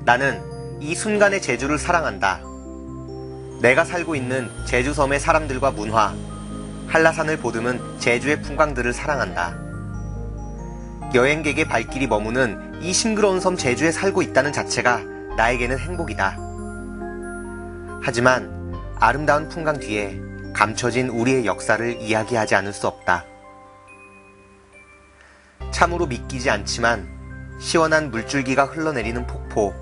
나는 이 순간의 제주를 사랑한다. 내가 살고 있는 제주섬의 사람들과 문화, 한라산을 보듬은 제주의 풍광들을 사랑한다. 여행객의 발길이 머무는 이 싱그러운 섬 제주에 살고 있다는 자체가 나에게는 행복이다. 하지만 아름다운 풍광 뒤에 감춰진 우리의 역사를 이야기하지 않을 수 없다. 참으로 믿기지 않지만 시원한 물줄기가 흘러내리는 폭포,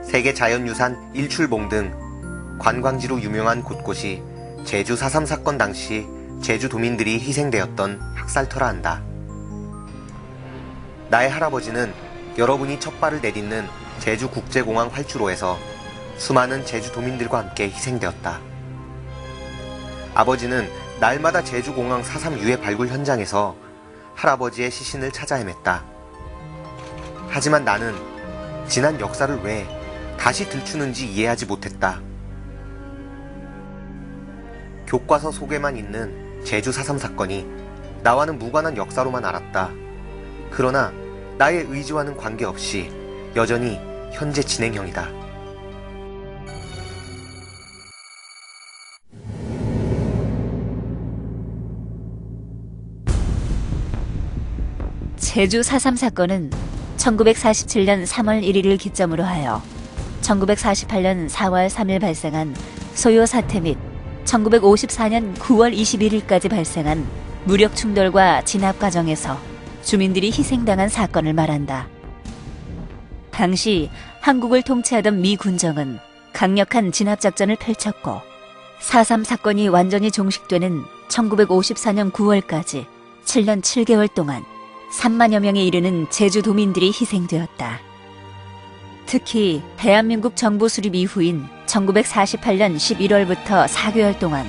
세계 자연유산 일출봉 등 관광지로 유명한 곳곳이 제주 4.3 사건 당시 제주도민들이 희생되었던 학살터라 한다. 나의 할아버지는 여러분이 첫 발을 내딛는 제주국제공항 활주로에서 수많은 제주도민들과 함께 희생되었다. 아버지는 날마다 제주공항 4.3 유해 발굴 현장에서 할아버지의 시신을 찾아 헤맸다. 하지만 나는 지난 역사를 왜 다시 들추는지 이해하지 못했다. 교과서 속에만 있는 제주 4.3 사건이 나와는 무관한 역사로만 알았다. 그러나 나의 의지와는 관계없이 여전히 현재 진행형이다. 제주 4.3 사건은 1947년 3월 1일을 기점으로 하여 1948년 4월 3일 발생한 소요 사태 및 1954년 9월 21일까지 발생한 무력 충돌과 진압 과정에서 주민들이 희생당한 사건을 말한다. 당시 한국을 통치하던 미 군정은 강력한 진압작전을 펼쳤고 4.3 사건이 완전히 종식되는 1954년 9월까지 7년 7개월 동안 3만여 명에 이르는 제주도민들이 희생되었다. 특히 대한민국 정부 수립 이후인 1948년 11월부터 4개월 동안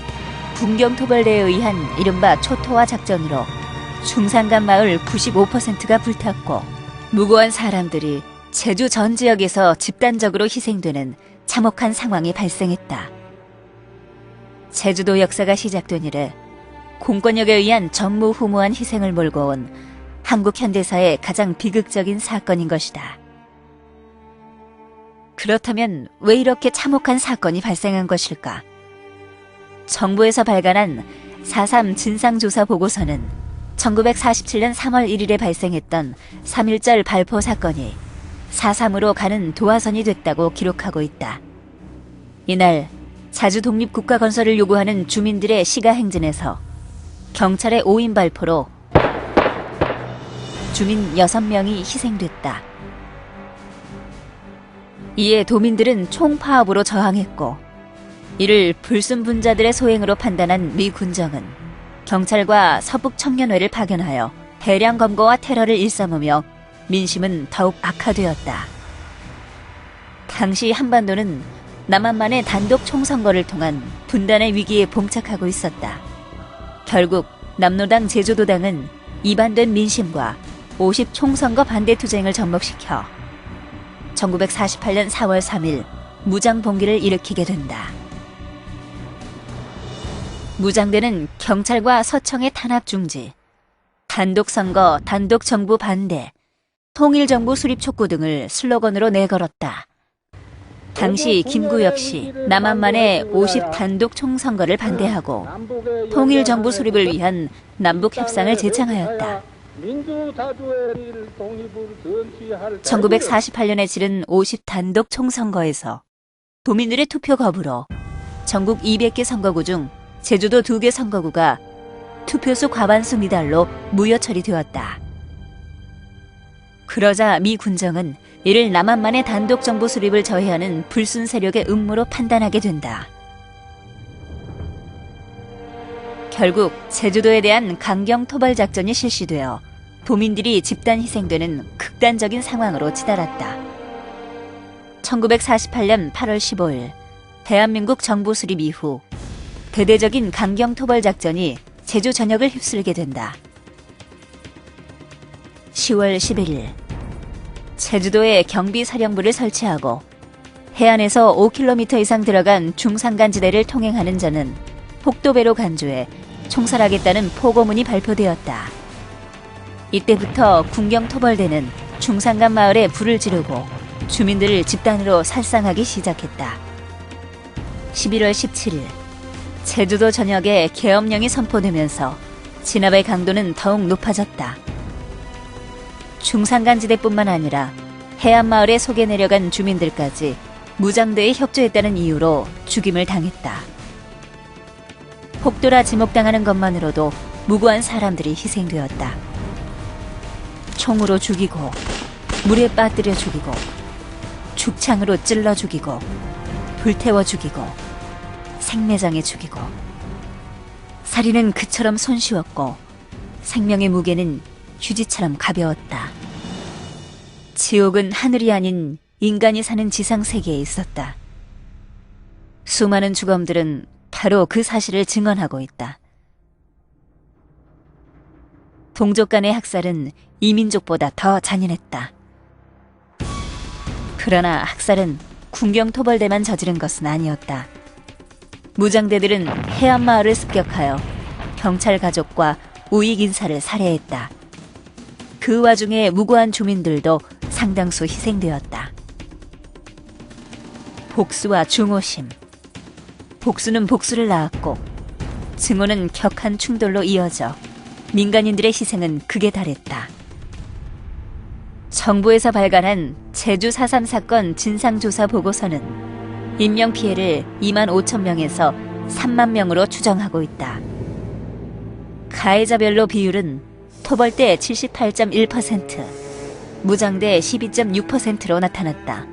군경토벌대에 의한 이른바 초토화 작전으로 중산간 마을 95%가 불탔고 무고한 사람들이 제주 전 지역에서 집단적으로 희생되는 참혹한 상황이 발생했다. 제주도 역사가 시작된 이래 공권력에 의한 전무후무한 희생을 몰고 온 한국 현대사의 가장 비극적인 사건인 것이다. 그렇다면 왜 이렇게 참혹한 사건이 발생한 것일까? 정부에서 발간한 4.3 진상조사 보고서는 1947년 3월 1일에 발생했던 3.1절 발포 사건이 4.3으로 가는 도화선이 됐다고 기록하고 있다. 이날 자주 독립국가 건설을 요구하는 주민들의 시가 행진에서 경찰의 오인 발포로 주민 6명이 희생됐다. 이에 도민들은 총파업으로 저항했고 이를 불순분자들의 소행으로 판단한 미 군정은 경찰과 서북청년회를 파견하여 대량 검거와 테러를 일삼으며 민심은 더욱 악화되었다. 당시 한반도는 남한만의 단독 총선거를 통한 분단의 위기에 봉착하고 있었다. 결국 남로당 제주도당은 이반된 민심과 50 총선거 반대 투쟁을 접목시켜 1948년 4월 3일 무장봉기를 일으키게 된다. 무장대는 경찰과 서청의 탄압 중지, 단독선거, 단독정부 반대, 통일정부 수립 촉구 등을 슬로건으로 내걸었다. 당시 김구 역시 남한만의 50 단독 총선거를 반대하고 통일정부 수립을 위한 남북협상을 제창하였다. 1948년에 치른 50 단독 총선거에서 도민들의 투표 거부로 전국 200개 선거구 중 제주도 2개 선거구가 투표수 과반수 미달로 무효 처리되었다. 그러자 미 군정은 이를 남한만의 단독 정부 수립을 저해하는 불순 세력의 음모로 판단하게 된다. 결국 제주도에 대한 강경 토벌 작전이 실시되어 도민들이 집단 희생되는 극단적인 상황으로 치달았다. 1948년 8월 15일 대한민국 정부 수립 이후 대대적인 강경 토벌 작전이 제주 전역을 휩쓸게 된다. 10월 11일 제주도에 경비사령부를 설치하고 해안에서 5km 이상 들어간 중산간지대를 통행하는 자는 폭도배로 간주해 총살하겠다는 포고문이 발표되었다. 이때부터 군경토벌대는 중산간 마을에 불을 지르고 주민들을 집단으로 살상하기 시작했다. 11월 17일, 제주도 전역에 계엄령이 선포되면서 진압의 강도는 더욱 높아졌다. 중산간지대뿐만 아니라 해안마을에 속에 내려간 주민들까지 무장대에 협조했다는 이유로 죽임을 당했다. 폭도라 지목당하는 것만으로도 무고한 사람들이 희생되었다. 총으로 죽이고, 물에 빠뜨려 죽이고, 죽창으로 찔러 죽이고, 불태워 죽이고, 생매장에 죽이고. 살인은 그처럼 손쉬웠고 생명의 무게는 휴지처럼 가벼웠다. 지옥은 하늘이 아닌 인간이 사는 지상세계에 있었다. 수많은 주검들은 바로 그 사실을 증언하고 있다. 동족 간의 학살은 이민족보다 더 잔인했다. 그러나 학살은 군경토벌대만 저지른 것은 아니었다. 무장대들은 해안마을을 습격하여 경찰 가족과 우익인사를 살해했다. 그 와중에 무고한 주민들도 상당수 희생되었다. 복수와 중호심. 복수는 복수를 낳았고 증오는 격한 충돌로 이어져 민간인들의 희생은 극에 달했다. 정부에서 발간한 제주 4.3 사건 진상조사 보고서는 인명피해를 2만 5천 명에서 3만 명으로 추정하고 있다. 가해자별로 비율은 토벌대 78.1%, 무장대 12.6%로 나타났다.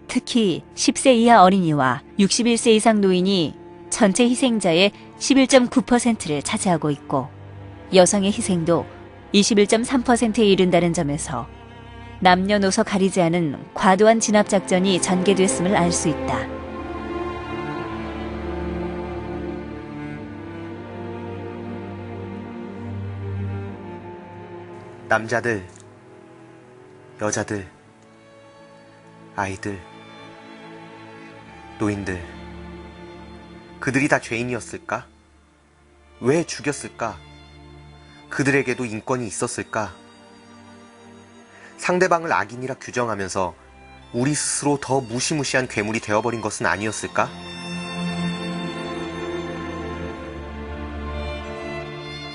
특히 10세 이하 어린이와 61세 이상 노인이 전체 희생자의 11.9%를 차지하고 있고 여성의 희생도 21.3%에 이른다는 점에서 남녀노소 가리지 않은 과도한 진압작전이 전개됐음을 알 수 있다. 남자들, 여자들, 아이들, 노인들, 그들이 다 죄인이었을까? 왜 죽였을까? 그들에게도 인권이 있었을까? 상대방을 악인이라 규정하면서 우리 스스로 더 무시무시한 괴물이 되어버린 것은 아니었을까?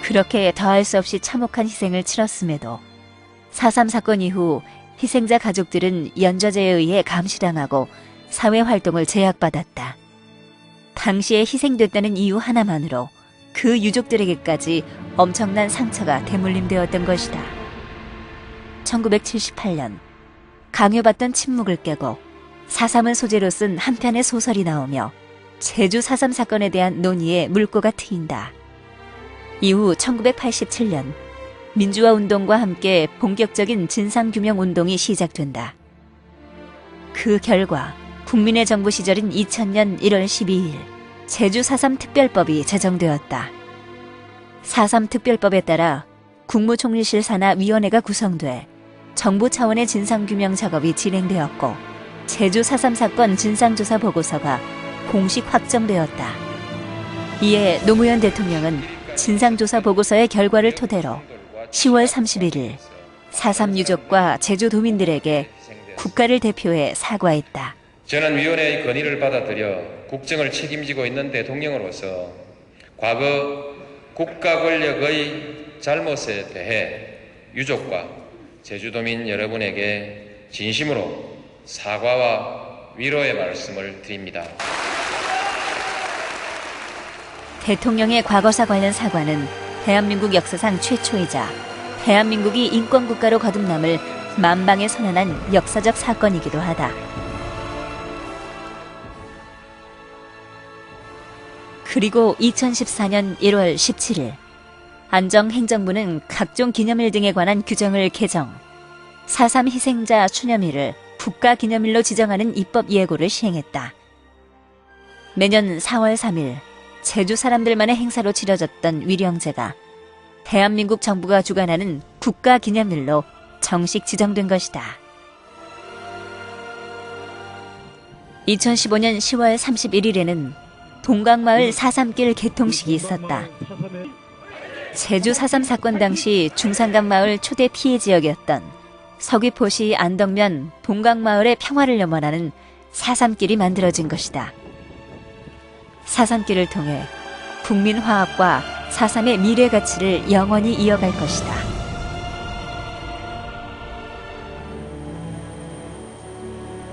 그렇게 더할 수 없이 참혹한 희생을 치렀음에도 4.3 사건 이후 희생자 가족들은 연좌제에 의해 감시당하고 사회활동을 제약받았다. 당시에 희생됐다는 이유 하나만으로 그 유족들에게까지 엄청난 상처가 대물림되었던 것이다. 1978년 강요받던 침묵을 깨고 4.3을 소재로 쓴 한 편의 소설이 나오며 제주 4.3 사건에 대한 논의에 물꼬가 트인다. 이후 1987년 민주화 운동과 함께 본격적인 진상규명 운동이 시작된다. 그 결과 국민의 정부 시절인 2000년 1월 12일 제주 4.3 특별법이 제정되었다. 4.3 특별법에 따라 국무총리실 산하 위원회가 구성돼 정부 차원의 진상규명 작업이 진행되었고 제주 4.3 사건 진상조사 보고서가 공식 확정되었다. 이에 노무현 대통령은 진상조사 보고서의 결과를 토대로 10월 31일 4.3 유족과 제주도민들에게 국가를 대표해 사과했다. 저는 위원회의 건의를 받아들여 국정을 책임지고 있는 대통령으로서 과거 국가 권력의 잘못에 대해 유족과 제주도민 여러분에게 진심으로 사과와 위로의 말씀을 드립니다. 대통령의 과거사 관련 사과는 대한민국 역사상 최초이자 대한민국이 인권국가로 거듭남을 만방에 선언한 역사적 사건이기도 하다. 그리고 2014년 1월 17일 안정행정부는 각종 기념일 등에 관한 규정을 개정, 4.3 희생자 추념일을 국가기념일로 지정하는 입법 예고를 시행했다. 매년 4월 3일 제주 사람들만의 행사로 치러졌던 위령제가 대한민국 정부가 주관하는 국가기념일로 정식 지정된 것이다. 2015년 10월 31일에는 동강마을 4.3길 개통식이 있었다. 제주 4.3 사건 당시 중산간 마을 초대 피해 지역이었던 서귀포시 안덕면 동강마을의 평화를 염원하는 4.3길이 만들어진 것이다. 4.3길을 통해 국민 화합과 4.3의 미래 가치를 영원히 이어갈 것이다.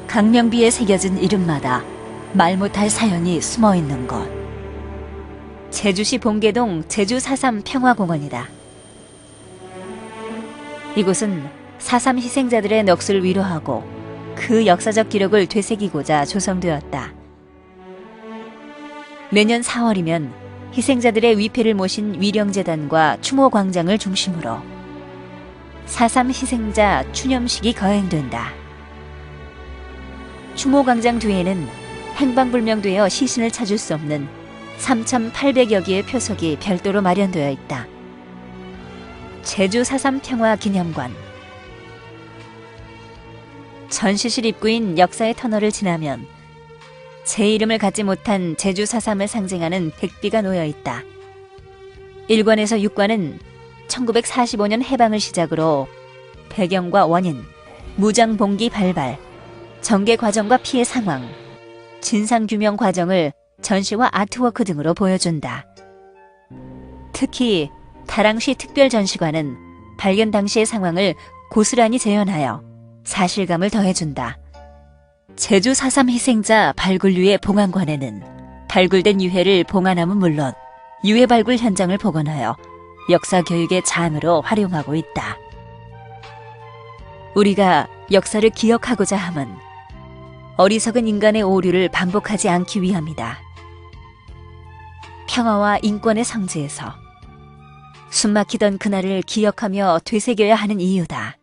강명비에 새겨진 이름마다 말 못할 사연이 숨어있는 곳. 제주시 봉계동 제주 4.3 평화공원이다. 이곳은 4.3 희생자들의 넋을 위로하고 그 역사적 기록을 되새기고자 조성되었다. 매년 4월이면 희생자들의 위패를 모신 위령재단과 추모광장을 중심으로 4.3 희생자 추념식이 거행된다. 추모광장 뒤에는 행방불명되어 시신을 찾을 수 없는 3,800여 개의 표석이 별도로 마련되어 있다. 제주 4.3 평화 기념관. 전시실 입구인 역사의 터널을 지나면 제 이름을 갖지 못한 제주 4.3을 상징하는 백비가 놓여 있다. 1관에서 6관은 1945년 해방을 시작으로 배경과 원인, 무장봉기 발발, 전개 과정과 피해 상황, 진상규명 과정을 전시와 아트워크 등으로 보여준다. 특히 다랑시 특별전시관은 발견 당시의 상황을 고스란히 재현하여 사실감을 더해준다. 제주 4.3 희생자 발굴유해 봉안관에는 발굴된 유해를 봉안함은 물론 유해 발굴 현장을 복원하여 역사 교육의 장으로 활용하고 있다. 우리가 역사를 기억하고자 함은 어리석은 인간의 오류를 반복하지 않기 위함이다. 평화와 인권의 성지에서 숨막히던 그날을 기억하며 되새겨야 하는 이유다.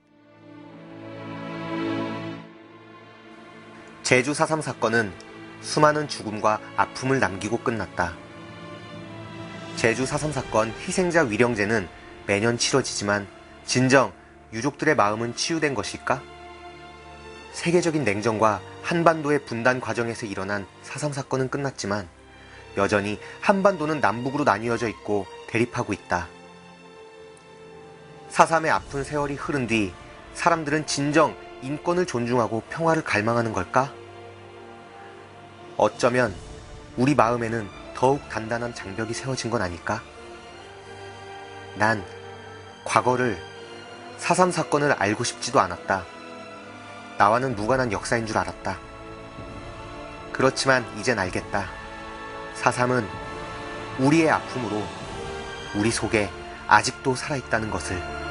제주 4.3 사건은 수많은 죽음과 아픔을 남기고 끝났다. 제주 4.3 사건 희생자 위령제는 매년 치러지지만 진정 유족들의 마음은 치유된 것일까? 세계적인 냉전과 한반도의 분단 과정에서 일어난 4.3 사건은 끝났지만 여전히 한반도는 남북으로 나뉘어져 있고 대립하고 있다. 4.3의 아픈 세월이 흐른 뒤 사람들은 진정 인권을 존중하고 평화를 갈망하는 걸까? 어쩌면 우리 마음에는 더욱 단단한 장벽이 세워진 건 아닐까? 난 과거를 4.3 사건을 알고 싶지도 않았다. 나와는 무관한 역사인 줄 알았다. 그렇지만 이젠 알겠다. 4.3은 우리의 아픔으로 우리 속에 아직도 살아있다는 것을.